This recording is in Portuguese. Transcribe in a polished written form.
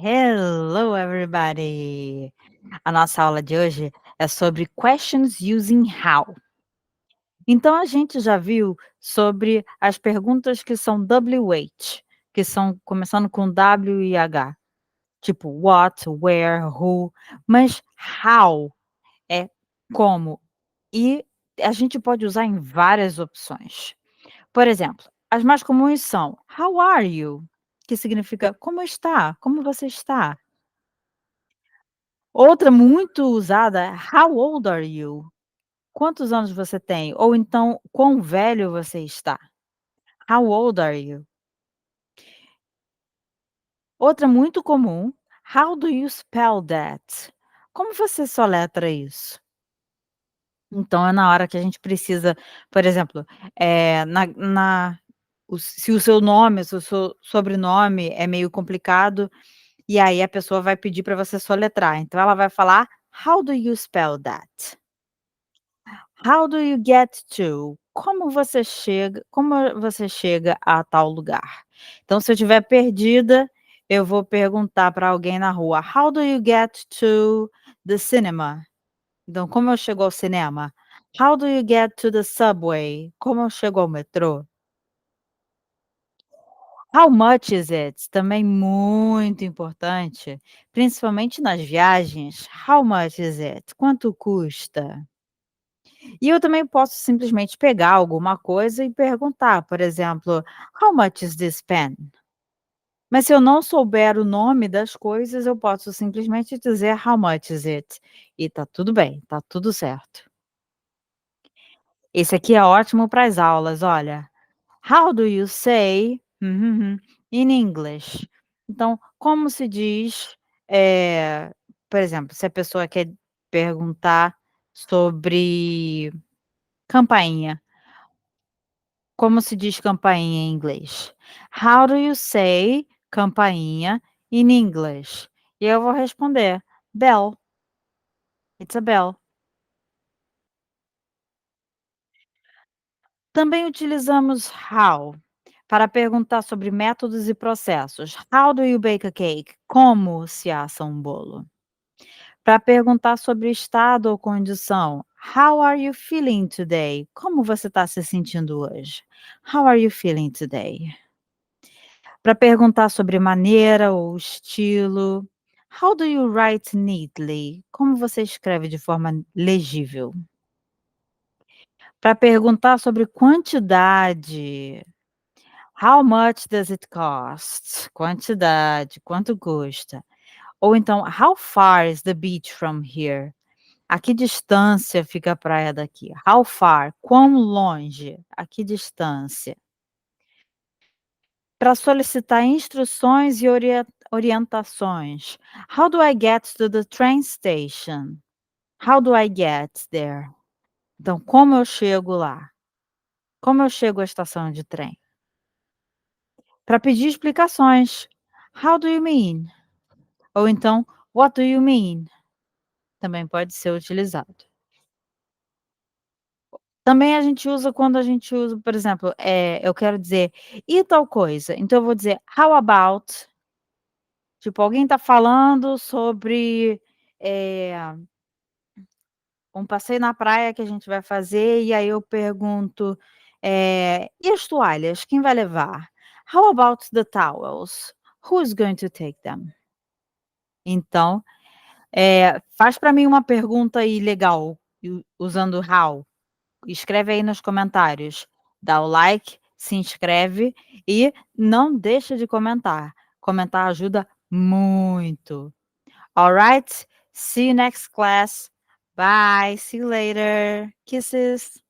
Hello, everybody! A nossa aula de hoje é sobre questions using how. Então, a gente já viu sobre as perguntas que são WH, que são começando com W e H, tipo what, where, who, mas how é como. E a gente pode usar em várias opções. Por exemplo, as mais comuns são how are you? Que significa como está? Como você está? Outra muito usada é "How old are you?", quantos anos você tem? Ou então, quão velho você está? How old are you? Outra muito comum, "How do you spell that?", como você soletra isso? Então é na hora que a gente precisa, por exemplo, na se o seu nome, se o seu sobrenome é meio complicado, e aí a pessoa vai pedir para você soletrar, então ela vai falar: "How do you spell that?". How do you get to? Como você chega a tal lugar? Então, se eu estiver perdida, eu vou perguntar para alguém na rua: "How do you get to the cinema?". Então, como eu chego ao cinema? "How do you get to the subway?". Como eu chego ao metrô? "How much is it?", também muito importante, principalmente nas viagens. "How much is it?", quanto custa? E eu também posso simplesmente pegar alguma coisa e perguntar, por exemplo: "How much is this pen?". Mas se eu não souber o nome das coisas, eu posso simplesmente dizer: "How much is it?". E tá tudo bem, tá tudo certo. Esse aqui é ótimo para as aulas, olha. "How do you say in English?". Então, como se diz, por exemplo, se a pessoa quer perguntar sobre campainha. Como se diz campainha em inglês? How do you say campainha in English? E eu vou responder: "Bell, it's a bell". Também utilizamos how para perguntar sobre métodos e processos. How do you bake a cake? Como se assa um bolo? Para perguntar sobre estado ou condição. How are you feeling today? Como você está se sentindo hoje? How are you feeling today? Para perguntar sobre maneira ou estilo. How do you write neatly? Como você escreve de forma legível? Para perguntar sobre quantidade. How much does it cost? Quantidade, quanto custa? Ou então, how far is the beach from here? A que distância fica a praia daqui? How far? Quão longe? A que distância? Para solicitar instruções e orientações. How do I get to the train station? How do I get there? Então, como eu chego lá? Como eu chego à estação de trem? Para pedir explicações. How do you mean? Ou então, what do you mean? Também pode ser utilizado. Também a gente usa quando a gente usa, por exemplo, eu quero dizer: "E tal coisa?". Então eu vou dizer: "How about". Tipo, alguém está falando sobre, eh um passeio na praia que a gente vai fazer, e aí eu pergunto, "E as toalhas, quem vai levar? How about the towels? Who's going to take them?". Então, faz para mim uma pergunta aí legal, usando how. Escreve aí nos comentários. Dá o like, se inscreve e não deixa de comentar. Comentar ajuda muito. Alright? See you next class. Bye. See you later. Kisses.